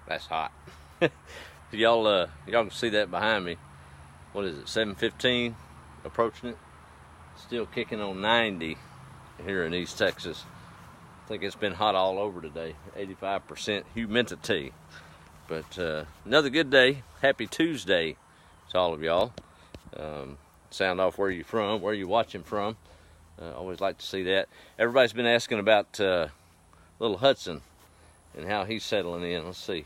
That's hot. Y'all can see that behind me. What is it, 7:15? Approaching it. Still kicking on 90 here in East Texas. I think it's been hot all over today. 85% humidity. But another good day. Happy Tuesday to all of y'all. Sound off where you from, where you watching from. Always like to see that. Everybody's been asking about little Hudson and how he's settling in. Let's see.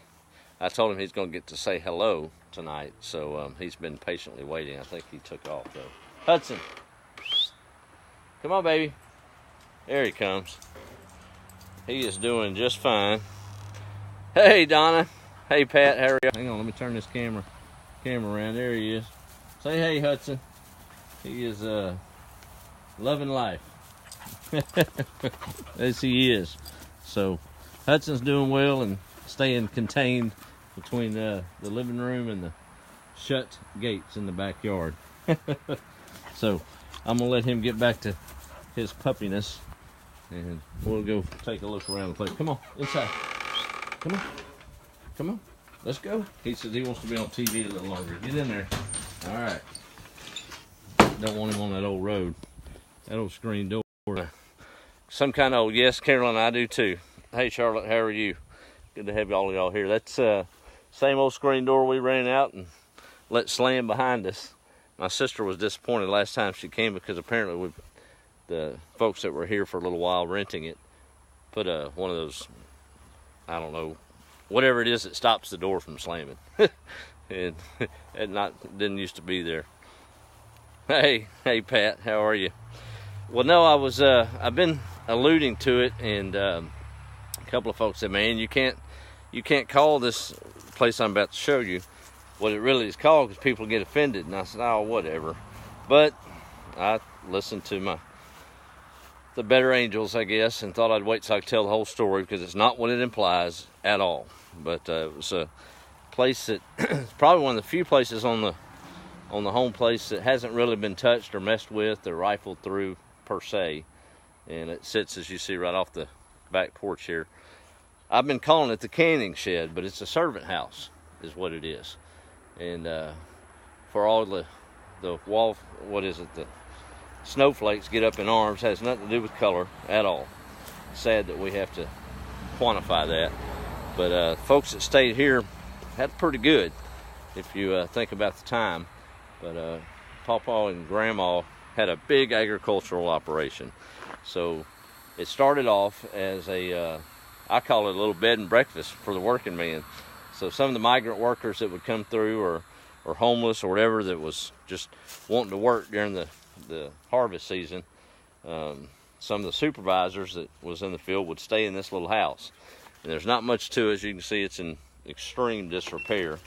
I told him he's going to get to say hello tonight, so he's been patiently waiting. I think he took off, though. Hudson. Come on, baby. There he comes. He is doing just fine. Hey, Donna. Hey, Pat. How are you? Hang on, let me turn this camera around. There he is. Say hey, Hudson. He is loving life. As he is. So, Hudson's doing well and staying contained between the living room and the shut gates in the backyard. So, I'm going to let him get back to his puppiness, and we'll go take a look around the place. Come on, inside. Come on. Come on. Let's go. He says he wants to be on TV a little longer. Get in there. All right. Don't want him on that old road. That old screen door. Some kind of, yes, Carolyn, I do too. Hey, Charlotte, how are you? Good to have all of y'all here. That's same old screen door we ran out and let slam behind us. My sister was disappointed last time she came because apparently the folks that were here for a little while renting it put one of those, I don't know, whatever it is that stops the door from slamming. And it didn't used to be there. Hey Pat, how are you? Well, no, I've been alluding to it, and a couple of folks said, man, you can't call this place I'm about to show you what it really is called because people get offended. And I said, oh, whatever. But I listened to the better angels, I guess, and thought I'd wait till I could tell the whole story because it's not what it implies at all. But it was a place that it's probably one of the few places on the home place that hasn't really been touched or messed with or rifled through per se. And it sits, as you see, right off the back porch here. I've been calling it the canning shed, but it's a servant house is what it is. And for all the wall, what is it, the snowflakes get up in arms, has nothing to do with color at all. Sad that we have to quantify that. But folks that stayed here had pretty good if you think about the time. But Pawpaw and Grandma had a big agricultural operation. So it started off as I call it a little bed and breakfast for the working man. So some of the migrant workers that would come through or homeless or whatever that was just wanting to work during the harvest season, some of the supervisors that was in the field would stay in this little house. And there's not much to it. As you can see, it's in extreme disrepair.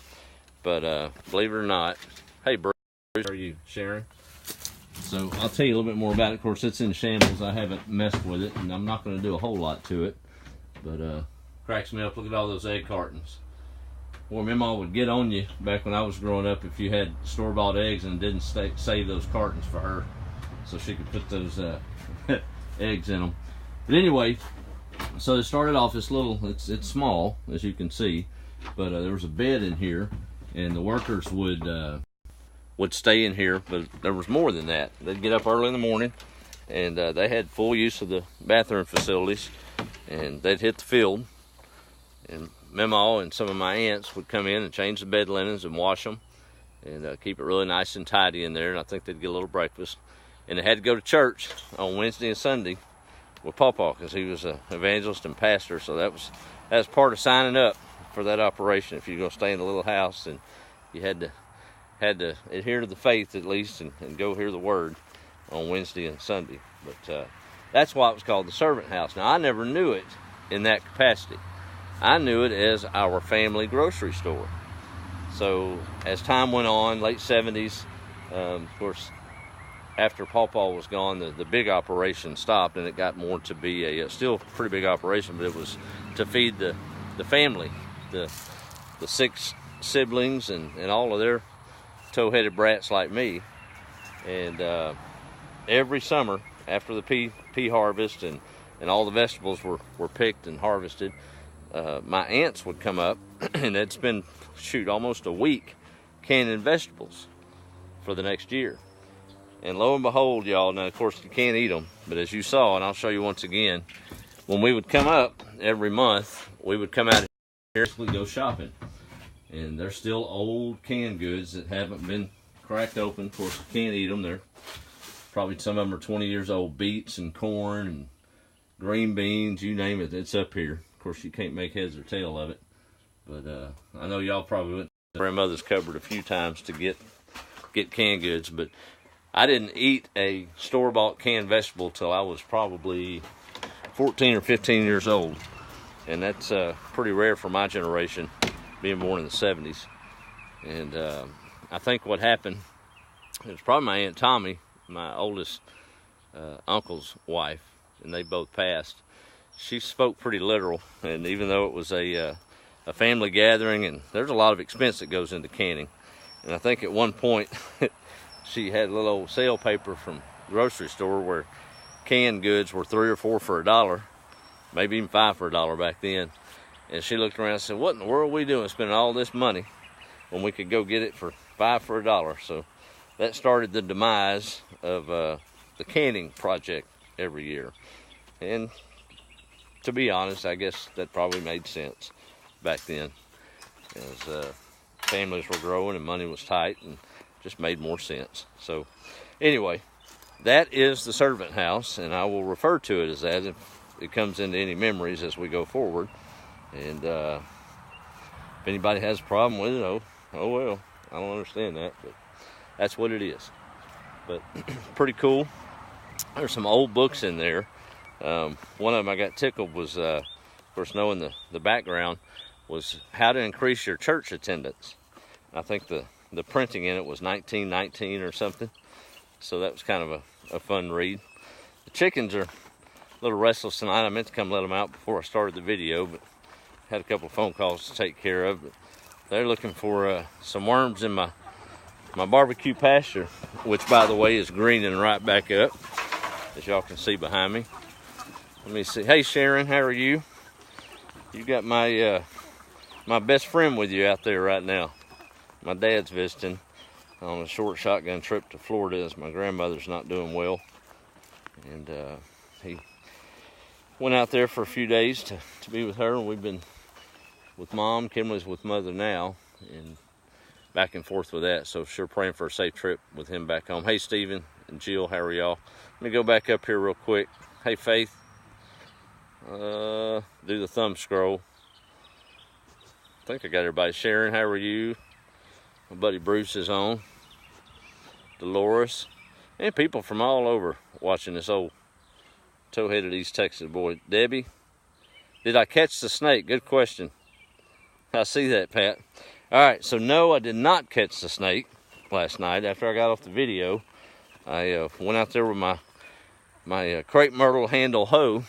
But believe it or not, hey, Bruce, how are you, Sharon? So I'll tell you a little bit more about it. Of course, it's in shambles. I haven't messed with it, and I'm not going to do a whole lot to it. But cracks me up. Look at all those egg cartons. Well, Mama would get on you back when I was growing up if you had store-bought eggs and didn't save those cartons for her so she could put those eggs in them. But anyway, so it started off this little, it's small, as you can see, but there was a bed in here, and the workers would stay in here, but there was more than that. They'd get up early in the morning, and they had full use of the bathroom facilities, and they'd hit the field, and Mama and some of my aunts would come in and change the bed linens and wash them, and keep it really nice and tidy in there, and I think they'd get a little breakfast. And they had to go to church on Wednesday and Sunday with Pawpaw because he was an evangelist and pastor, so that was part of signing up for that operation. If you're going to stay in a little house, and you had to adhere to the faith at least and go hear the word on Wednesday and Sunday. But that's why it was called the servant house. Now, I never knew it in that capacity. I knew it as our family grocery store. So as time went on, late 70s, of course, after Pawpaw was gone, the big operation stopped, and it got more to be a still pretty big operation, but it was to feed the family, the 6 siblings and all of their tow-headed brats like me. And every summer after the pea harvest and all the vegetables were picked and harvested, my aunts would come up, and they'd spend, shoot, almost a week canning vegetables for the next year. And lo and behold, y'all, now of course you can't eat them, but as you saw, and I'll show you once again, when we would come up every month, we would come out here and go shopping. And they're still old canned goods that haven't been cracked open. Of course, you can't eat them. They're probably, some of them are 20 years old. Beets and corn and green beans, you name it, it's up here. Of course, you can't make heads or tail of it. But I know y'all probably went to grandmother's cupboard a few times to get canned goods, but I didn't eat a store-bought canned vegetable till I was probably 14 or 15 years old. And that's pretty rare for my generation, being born in the 70s. And I think what happened, it was probably my Aunt Tommy, my oldest uncle's wife, and they both passed. She spoke pretty literal, and even though it was a family gathering, and there's a lot of expense that goes into canning. And I think at one point, she had a little old sale paper from the grocery store where canned goods were 3 or 4 for $1, maybe even 5 for $1 back then. And she looked around and said, what in the world are we doing spending all this money when we could go get it for 5 for $1? So that started the demise of the canning project every year. And to be honest, I guess that probably made sense back then, as families were growing and money was tight, and just made more sense. So anyway, that is the servant house, and I will refer to it as that if it comes into any memories as we go forward. And if anybody has a problem with it, oh well, I don't understand that, but that's what it is. But pretty cool. There's some old books in there. One of them I got tickled was, of course, knowing the background, was how to increase your church attendance. I think the printing in it was 1919 or something. So that was kind of a fun read. The chickens are a little restless tonight. I meant to come let them out before I started the video, but had a couple of phone calls to take care of. But they're looking for some worms in my barbecue pasture, which by the way is greening right back up, as y'all can see behind me. Let me see. Hey Sharon, how are you? You got my my best friend with you out there right now. My dad's visiting on a short shotgun trip to Florida as my grandmother's not doing well. And he went out there for a few days to be with her, and we've been with Mom. Kimberly's with Mother now, and back and forth with that. So sure praying for a safe trip with him back home. Hey Stephen and Jill, how are y'all? Let me go back up here real quick. Hey Faith. Do the thumb scroll. I think I got everybody. Sharon, how are you? My buddy Bruce is on. Dolores. And people from all over watching this old tow-headed East Texas boy. Debbie, did I catch the snake? Good question. I see that, Pat. All right, so no, I did not catch the snake last night. After I got off the video, I went out there with my crepe myrtle handle hoe,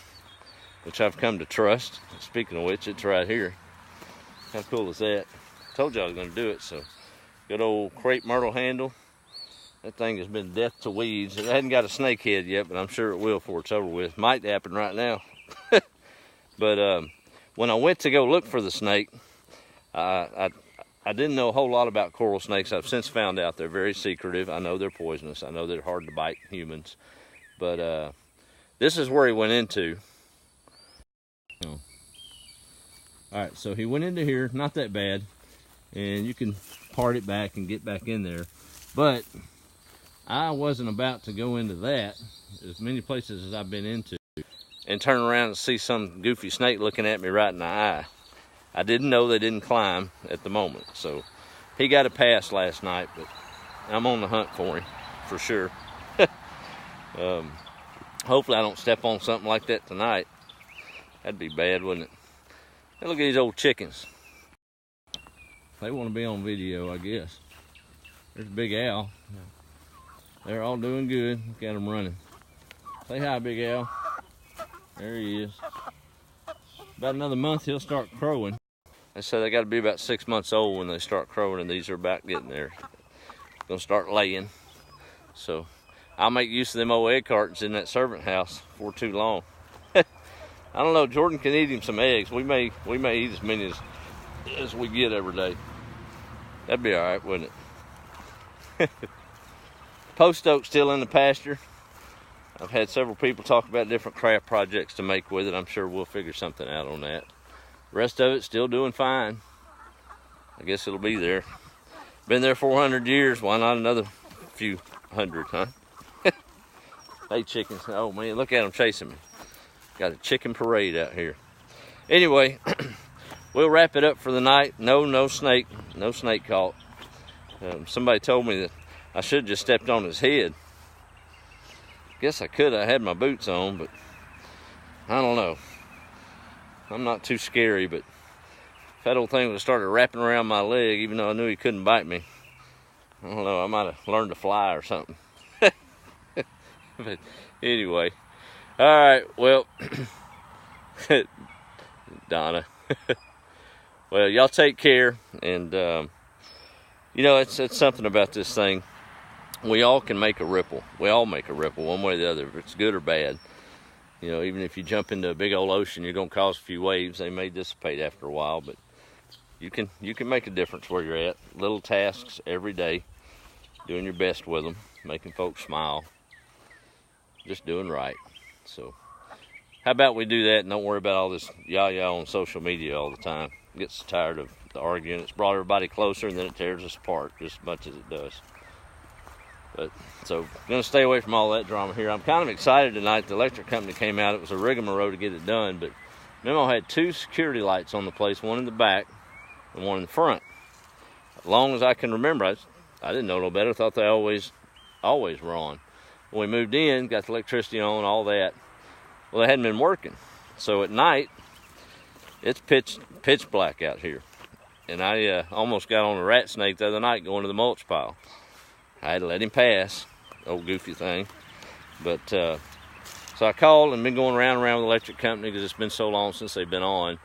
which I've come to trust. Speaking of which, it's right here. How cool is that? Told you I was going to do it, so good old crepe myrtle handle. That thing has been death to weeds. It hadn't got a snake head yet, but I'm sure it will before it's over with. Might happen right now. But when I went to go look for the snake, I didn't know a whole lot about coral snakes. I've since found out they're very secretive. I know they're poisonous. I know they're hard to bite humans. But this is where he went into. All right, so he went into here, not that bad, and you can part it back and get back in there. But I wasn't about to go into that, as many places as I've been into, and turn around and see some goofy snake looking at me right in the eye. I didn't know they didn't climb at the moment, so he got a pass last night, but I'm on the hunt for him, for sure. Hopefully I don't step on something like that tonight. That'd be bad, wouldn't it? Hey, look at these old chickens. They want to be on video, I guess. There's Big Al. They're all doing good. Look at them running. Say hi, Big Al. There he is. About another month, he'll start crowing. They say they got to be about 6 months old when they start crowing, and these are about getting there. Gonna start laying. So I'll make use of them old egg cartons in that servant house before too long. I don't know. Jordan can eat him some eggs. We may eat as many as we get every day. That'd be all right, wouldn't it? Post oak still in the pasture. I've had several people talk about different craft projects to make with it. I'm sure we'll figure something out on that. The rest of it's still doing fine. I guess it'll be there. Been there 400 years. Why not another few hundred, huh? Hey, chickens. Oh, man, look at them chasing me. Got a chicken parade out here. Anyway, we'll wrap it up for the night. No snake. No snake caught. Somebody told me that I should have just stepped on his head. Guess I could. I had my boots on, but I don't know. I'm not too scary, but if that old thing would have started wrapping around my leg, even though I knew he couldn't bite me, I don't know, I might have learned to fly or something. But anyway, all right, well, Donna, well, y'all take care, and you know, it's something about this thing. We all can make a ripple. We all make a ripple one way or the other, if it's good or bad. You know, even if you jump into a big old ocean, you're going to cause a few waves. They may dissipate after a while, but you can make a difference where you're at. Little tasks every day, doing your best with them, making folks smile, just doing right. So how about we do that and don't worry about all this yah-yah on social media all the time. Gets tired of the arguing. It's brought everybody closer, and then it tears us apart just as much as it does. But so gonna stay away from all that drama here. I'm kind of excited tonight. The electric company came out. It was a rigmarole to get it done, but Memo had 2 security lights on the place, one in the back and one in the front. As long as I can remember, I didn't know no better. I thought they always were on. When we moved in, got the electricity on, all that. Well, they hadn't been working. So at night, it's pitch black out here. And I almost got on a rat snake the other night going to the mulch pile. I had to let him pass, old goofy thing. But so I called and been going around with the electric company because it's been so long since they've been on.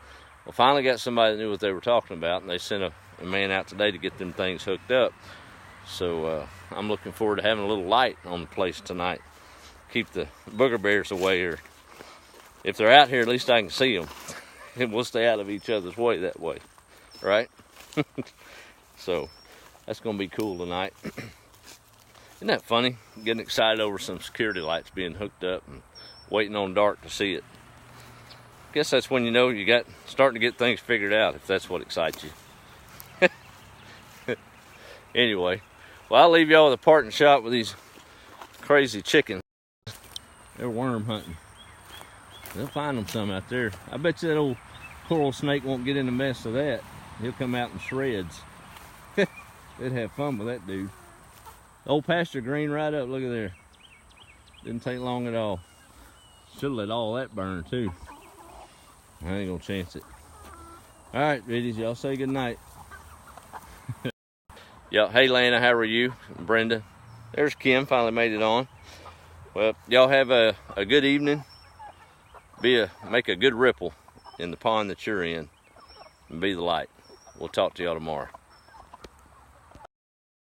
Well, finally got somebody that knew what they were talking about, and they sent a man out today to get them things hooked up. So I'm looking forward to having a little light on the place tonight. Keep the booger bears away, or if they're out here, at least I can see them. And we'll stay out of each other's way that way, right? So that's going to be cool tonight. Isn't that funny? Getting excited over some security lights being hooked up and waiting on dark to see it. Guess that's when you know you got starting to get things figured out, if that's what excites you. Anyway, well, I'll leave y'all with a parting shot with these crazy chickens. They're worm hunting. They'll find them some out there. I bet you that old coral snake won't get in the mess of that. He'll come out in shreds. They'd have fun with that dude. Old pasture green right up, look at there. Didn't take long at all. Should've let all that burn too. I ain't gonna chance it. All right, biddies, y'all say good night. Y'all, hey Lana, how are you? Brenda. There's Kim, finally made it on. Well, y'all have a good evening. Make a good ripple in the pond that you're in, and be the light. We'll talk to y'all tomorrow.